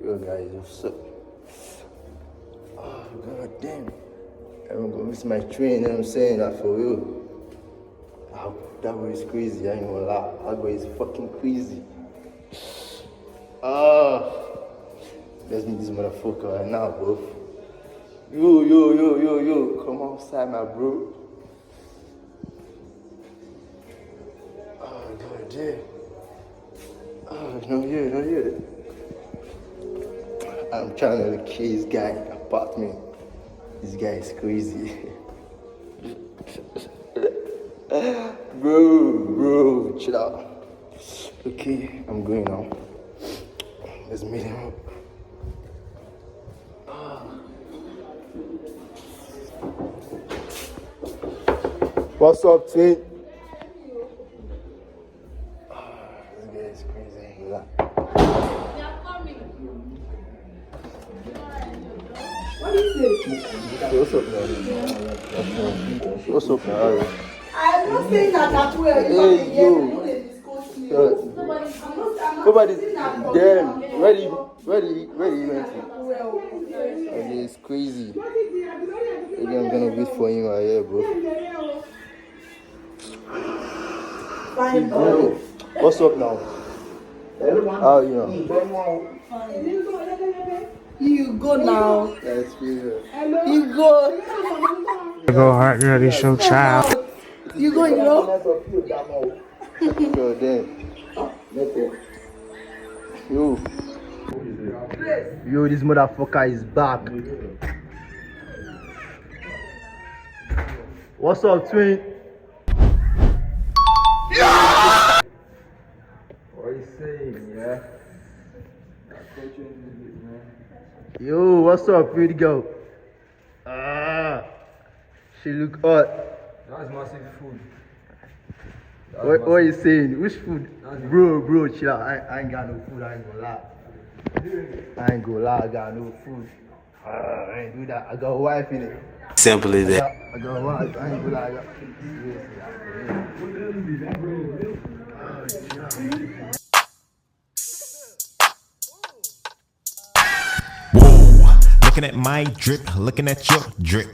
Yo guys, what's up? Oh god damn. I'm gonna miss my train, you know what I'm saying? That for real. Oh, that boy is crazy, I ain't gonna lie. That boy is fucking crazy. Let's meet this motherfucker right now, bro. Yo. Come outside, my bro. Oh god damn. Oh, no here. I'm trying to locate this guy apartment. This guy is crazy. bro, chill out. Okay, I'm going now. Let's meet him up. What's up, Twin? This guy is crazy. What do you say? What's up, man? What's up, man? I'm not saying that way. Hey, yo. Nobody. Damn. Ready? You went to? Okay, it's crazy. Maybe I'm gonna wait for him right here, bro. Fine, Bro, what's up now? How you know? You go now. That's good. You go. Go hard, ready, show child. You go, you know? Yo, damn. Yo, this motherfucker is back. What's up, Twin? What are you saying, yeah? Yo, what's up, pretty girl? She look hot. That's massive food. What are you saying? Which food? Bro, chill out. I ain't got no food, I ain't gonna lie. I got no food. I ain't do that. I got a wife in it. Simple as that. I got a wife. I ain't gonna lie. Whoa, looking at my drip, looking at your drip.